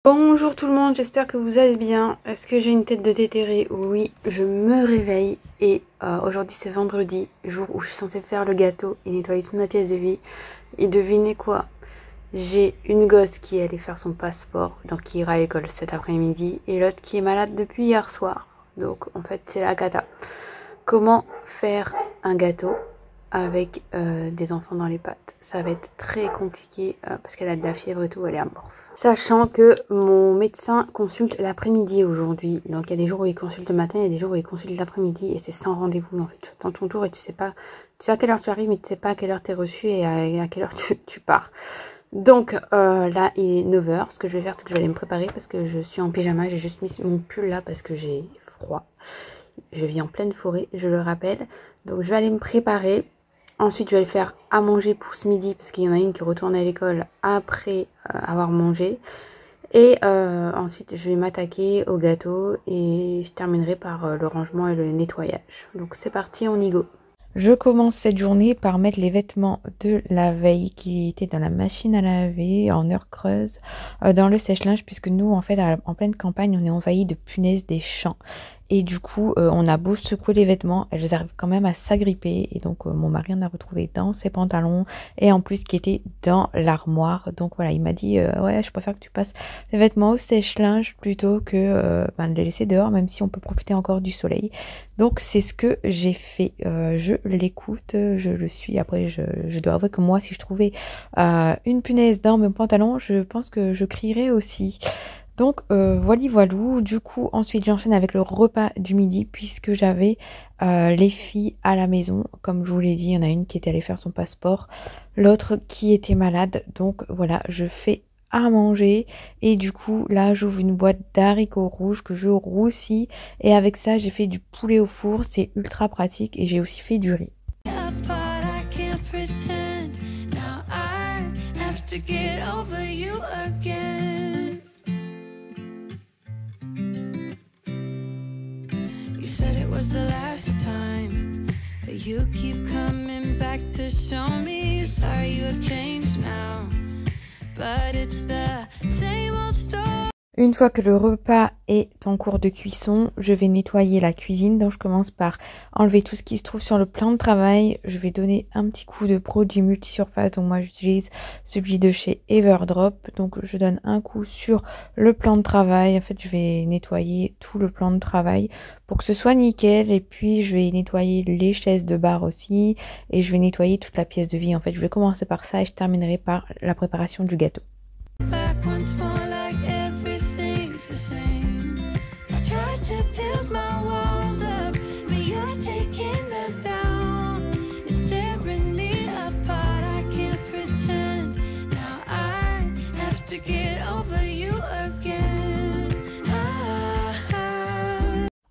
Bonjour tout le monde, j'espère que vous allez bien. Est-ce que j'ai une tête de déterré? Oui, je me réveille et aujourd'hui c'est vendredi, jour où je suis censée faire le gâteau et nettoyer toute ma pièce de vie. Et devinez quoi? J'ai une gosse qui est allée faire son passeport, donc qui ira à l'école cet après-midi, et l'autre qui est malade depuis hier soir. Donc en fait c'est la cata. Comment faire un gâteau avec des enfants dans les pattes? Ça va être très compliqué parce qu'elle a de la fièvre et tout, elle est amorphe. Sachant que mon médecin consulte l'après-midi aujourd'hui. Donc il y a des jours où il consulte le matin, il y a des jours où il consulte l'après-midi et c'est sans rendez-vous en fait. Tu attends ton tour et tu sais à quelle heure tu arrives mais tu sais pas à quelle heure tu es reçu et à quelle heure tu pars. Donc là il est 9 h. Ce que je vais faire c'est que je vais aller me préparer parce que je suis en pyjama. J'ai juste mis mon pull là parce que j'ai froid. Je vis en pleine forêt, je le rappelle. Donc je vais aller me préparer. Ensuite, je vais le faire à manger pour ce midi parce qu'il y en a une qui retourne à l'école après avoir mangé. Et ensuite, je vais m'attaquer au gâteau et je terminerai par le rangement et le nettoyage. Donc c'est parti, on y go. Je commence cette journée par mettre les vêtements de la veille qui étaient dans la machine à laver en heure creuse dans le sèche-linge puisque nous en fait en pleine campagne on est envahi de punaises des champs. Et du coup, on a beau secouer les vêtements, elles arrivent quand même à s'agripper. Et donc, mon mari en a retrouvé dans ses pantalons et en plus qui était dans l'armoire. Donc voilà, il m'a dit, ouais, je préfère que tu passes les vêtements au sèche-linge plutôt que de les laisser dehors, même si on peut profiter encore du soleil. Donc, c'est ce que j'ai fait. Je l'écoute, je le suis. Après, je dois avouer que moi, si je trouvais une punaise dans mes pantalons, je pense que je crierais aussi. Donc voilou. Du coup ensuite j'enchaîne avec le repas du midi puisque j'avais les filles à la maison. Comme je vous l'ai dit, il y en a une qui était allée faire son passeport, l'autre qui était malade. Donc voilà, je fais à manger et du coup là j'ouvre une boîte d'haricots rouges que je roussis et avec ça j'ai fait du poulet au four, c'est ultra pratique et j'ai aussi fait du riz. The last time that you keep coming back to show me sorry you have changed now but it's the same old story. Une fois que le repas est en cours de cuisson, je vais nettoyer la cuisine. Donc je commence par enlever tout ce qui se trouve sur le plan de travail. Je vais donner un petit coup de produit multisurface. Donc moi j'utilise celui de chez Everdrop. Donc je donne un coup sur le plan de travail. En fait je vais nettoyer tout le plan de travail pour que ce soit nickel. Et puis je vais nettoyer les chaises de bar aussi. Et je vais nettoyer toute la pièce de vie. En fait je vais commencer par ça et je terminerai par la préparation du gâteau.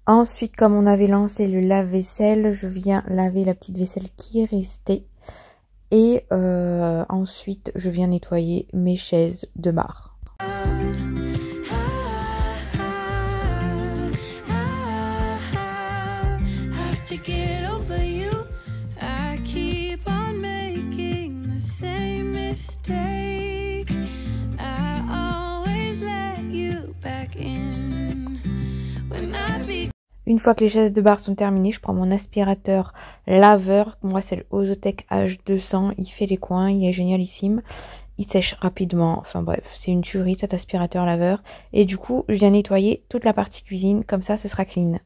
Ensuite, comme on avait lancé le lave-vaisselle, je viens laver la petite vaisselle qui est restée. Et ensuite, je viens nettoyer mes chaises de bar. Une fois que les chaises de bar sont terminées, je prends mon aspirateur laveur. Moi, c'est le Ozotec H200. Il fait les coins, il est génialissime. Il sèche rapidement. Enfin bref, c'est une tuerie cet aspirateur laveur. Et du coup, je viens nettoyer toute la partie cuisine. Comme ça, ce sera clean.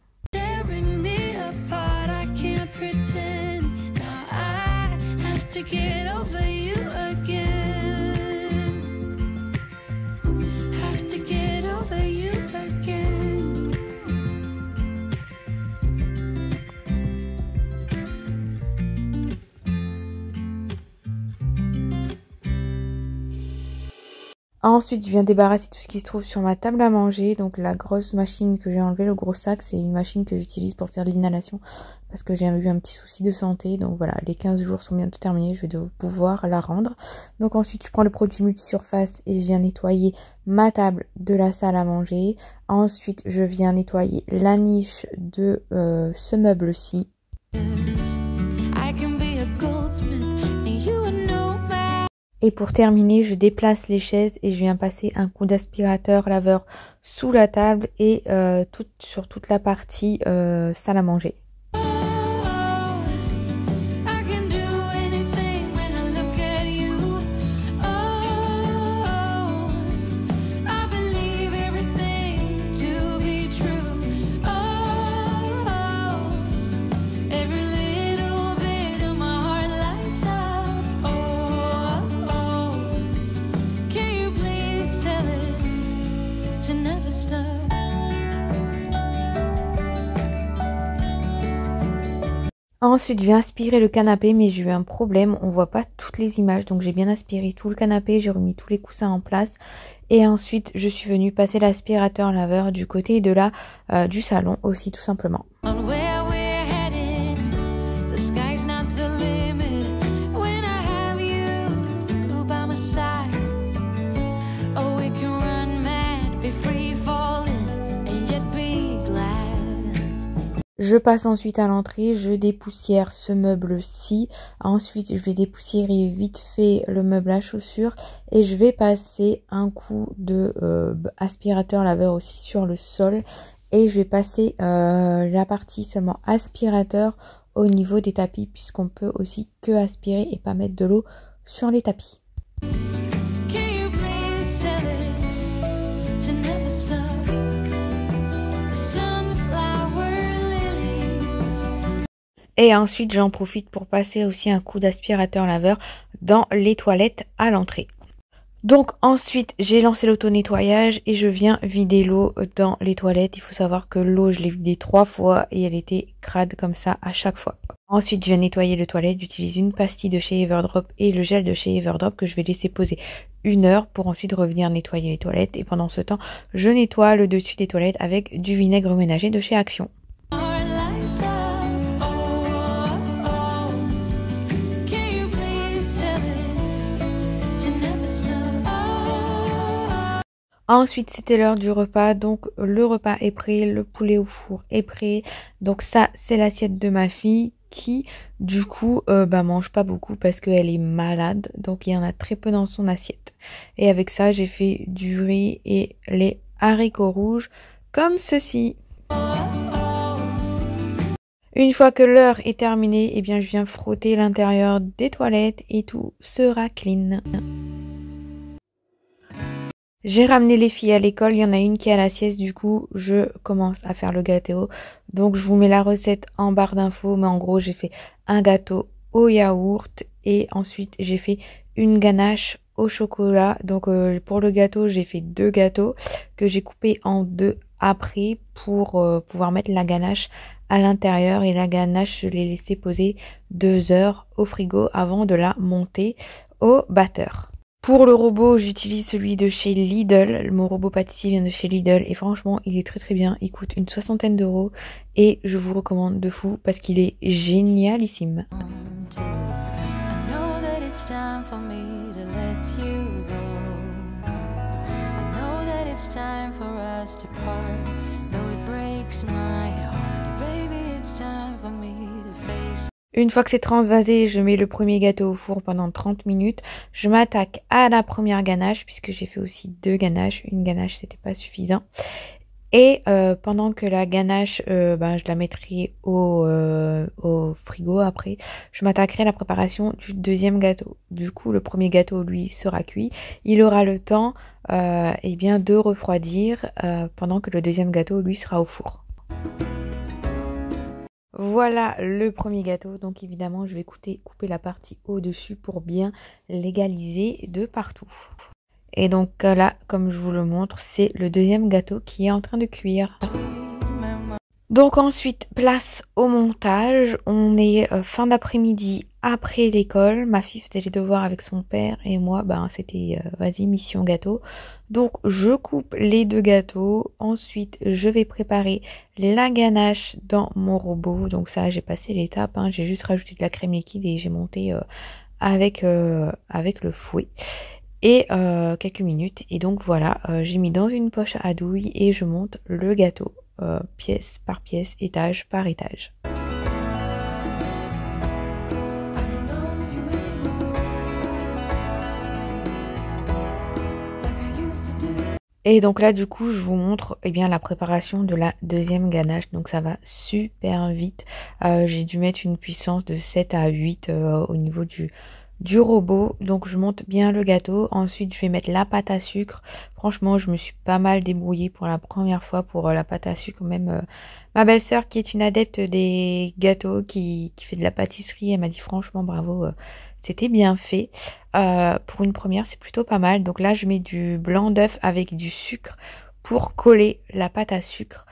Ensuite, je viens débarrasser tout ce qui se trouve sur ma table à manger. Donc la grosse machine que j'ai enlevée, le gros sac, c'est une machine que j'utilise pour faire de l'inhalation. Parce que j'ai eu un petit souci de santé. Donc voilà, les 15 jours sont bientôt terminés. Je vais pouvoir la rendre. Donc ensuite, je prends le produit multisurface et je viens nettoyer ma table de la salle à manger. Ensuite, je viens nettoyer la niche de ce meuble-ci. Et pour terminer, je déplace les chaises et je viens passer un coup d'aspirateur laveur sous la table et sur toute la partie salle à manger. Ensuite, je vais aspirer le canapé, mais j'ai eu un problème, on voit pas toutes les images, donc j'ai bien aspiré tout le canapé, j'ai remis tous les coussins en place. Et ensuite, je suis venue passer l'aspirateur laveur du côté de du salon aussi, tout simplement. Je passe ensuite à l'entrée, je dépoussière ce meuble-ci. Ensuite, je vais dépoussiérer vite fait le meuble à chaussures et je vais passer un coup de aspirateur laveur aussi sur le sol. Et je vais passer la partie seulement aspirateur au niveau des tapis puisqu'on peut aussi que aspirer et pas mettre de l'eau sur les tapis. Et ensuite, j'en profite pour passer aussi un coup d'aspirateur laveur dans les toilettes à l'entrée. Donc ensuite, j'ai lancé l'auto-nettoyage et je viens vider l'eau dans les toilettes. Il faut savoir que l'eau, je l'ai vidée 3 fois et elle était crade comme ça à chaque fois. Ensuite, je viens nettoyer les toilettes. J'utilise une pastille de chez Everdrop et le gel de chez Everdrop que je vais laisser poser 1 heure pour ensuite revenir nettoyer les toilettes. Et pendant ce temps, je nettoie le dessus des toilettes avec du vinaigre ménager de chez Action. Ensuite, c'était l'heure du repas, donc le repas est prêt, le poulet au four est prêt. Donc ça, c'est l'assiette de ma fille qui, du coup, mange pas beaucoup parce qu'elle est malade. Donc il y en a très peu dans son assiette. Et avec ça, j'ai fait du riz et les haricots rouges comme ceci. Une fois que l'heure est terminée, eh bien, je viens frotter l'intérieur des toilettes et tout sera clean. J'ai ramené les filles à l'école, il y en a une qui est à la sieste, du coup je commence à faire le gâteau. Donc je vous mets la recette en barre d'infos, mais en gros j'ai fait un gâteau au yaourt et ensuite j'ai fait une ganache au chocolat. Donc pour le gâteau, j'ai fait 2 gâteaux que j'ai coupés en 2 après pour pouvoir mettre la ganache à l'intérieur. Et la ganache, je l'ai laissée poser 2 heures au frigo avant de la monter au batteur. Pour le robot, j'utilise celui de chez Lidl. Mon robot pâtissier vient de chez Lidl et franchement, il est très très bien. Il coûte une 60aine d'euros et je vous recommande de fou parce qu'il est génialissime. Une fois que c'est transvasé, je mets le premier gâteau au four pendant 30 minutes. Je m'attaque à la première ganache puisque j'ai fait aussi 2 ganaches. Une ganache, c'était pas suffisant. Et pendant que la ganache, je la mettrai au frigo après, je m'attaquerai à la préparation du deuxième gâteau. Du coup, le premier gâteau, lui, sera cuit. Il aura le temps de refroidir pendant que le deuxième gâteau, lui, sera au four. Voilà le premier gâteau, donc évidemment je vais couper la partie au-dessus pour bien l'égaliser de partout. Et donc là, comme je vous le montre, c'est le deuxième gâteau qui est en train de cuire. Donc ensuite, place au montage. On est fin d'après-midi après l'école. Ma fille faisait les devoirs avec son père et moi, c'était vas-y, mission gâteau. Donc je coupe les 2 gâteaux. Ensuite, je vais préparer la ganache dans mon robot. Donc ça, j'ai passé l'étape. J'ai juste rajouté de la crème liquide et j'ai monté avec le fouet. Et quelques minutes. Et donc voilà, j'ai mis dans une poche à douille et je monte le gâteau. Pièce par pièce, étage par étage. Et donc là, du coup, je vous montre eh bien, la préparation de la deuxième ganache. Donc ça va super vite. J'ai dû mettre une puissance de 7 à 8 au niveau du robot. Donc je monte bien le gâteau. Ensuite, je vais mettre la pâte à sucre. Franchement, je me suis pas mal débrouillée pour la première fois pour la pâte à sucre. Même ma belle-sœur, qui est une adepte des gâteaux, qui fait de la pâtisserie, elle m'a dit franchement bravo, c'était bien fait. Pour une première, c'est plutôt pas mal. Donc là, je mets du blanc d'œuf avec du sucre pour coller la pâte à sucre.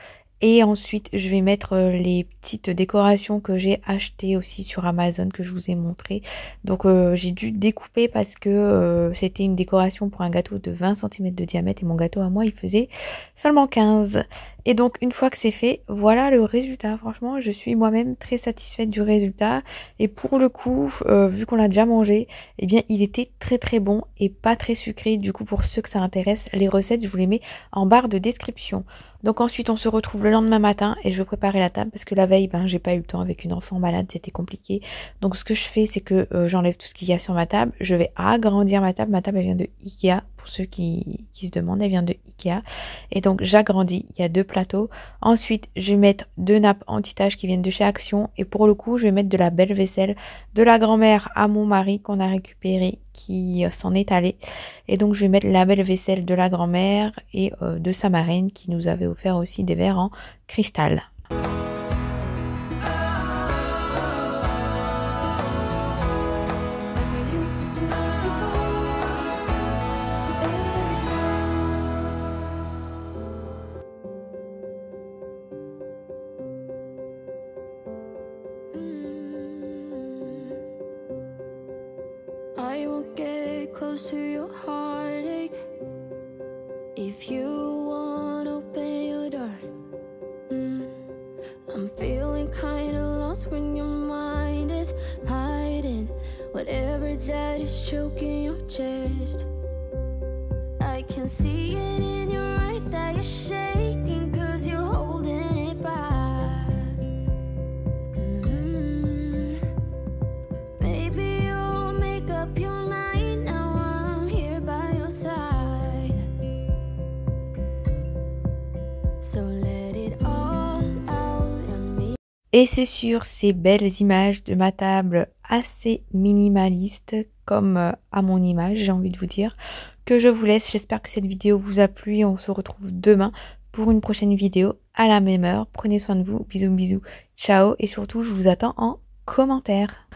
Et ensuite, je vais mettre les petites décorations que j'ai achetées aussi sur Amazon, que je vous ai montré. Donc j'ai dû découper parce que c'était une décoration pour un gâteau de 20 cm de diamètre. Et mon gâteau à moi, il faisait seulement 15. Et donc une fois que c'est fait, voilà le résultat. Franchement, je suis moi-même très satisfaite du résultat. Et pour le coup, vu qu'on l'a déjà mangé, eh bien il était très très bon et pas très sucré. Du coup, pour ceux que ça intéresse, les recettes, je vous les mets en barre de description. Donc ensuite, on se retrouve le lendemain matin et je veux préparer la table parce que la veille, j'ai pas eu le temps avec une enfant malade, c'était compliqué. Donc ce que je fais, c'est que j'enlève tout ce qu'il y a sur ma table. Je vais agrandir ma table. Ma table, elle vient de Ikea. Pour ceux qui se demandent, elle vient de Ikea. Et donc j'agrandis. Il y a 2 plateaux. Ensuite, je vais mettre 2 nappes anti-taches qui viennent de chez Action. Et pour le coup, je vais mettre de la belle vaisselle de la grand-mère à mon mari qu'on a récupéré, qui s'en est allé. Et donc je vais mettre la belle vaisselle de la grand-mère et de sa marraine qui nous avait offert aussi des verres en cristal. I will get close to your heartache if you won't open your door. I'm feeling kinda lost when your mind is hiding whatever that is choking your chest. I can see it in your eyes that you're shaking 'cause you're holding it back. Maybe you'll make up your mind now. I'm here by your side. So let it all out of me. Et c'est sur ces belles images de ma table assez minimaliste, comme à mon image, j'ai envie de vous dire, que je vous laisse. J'espère que cette vidéo vous a plu et on se retrouve demain pour une prochaine vidéo à la même heure. Prenez soin de vous, bisous bisous, ciao, et surtout je vous attends en commentaire.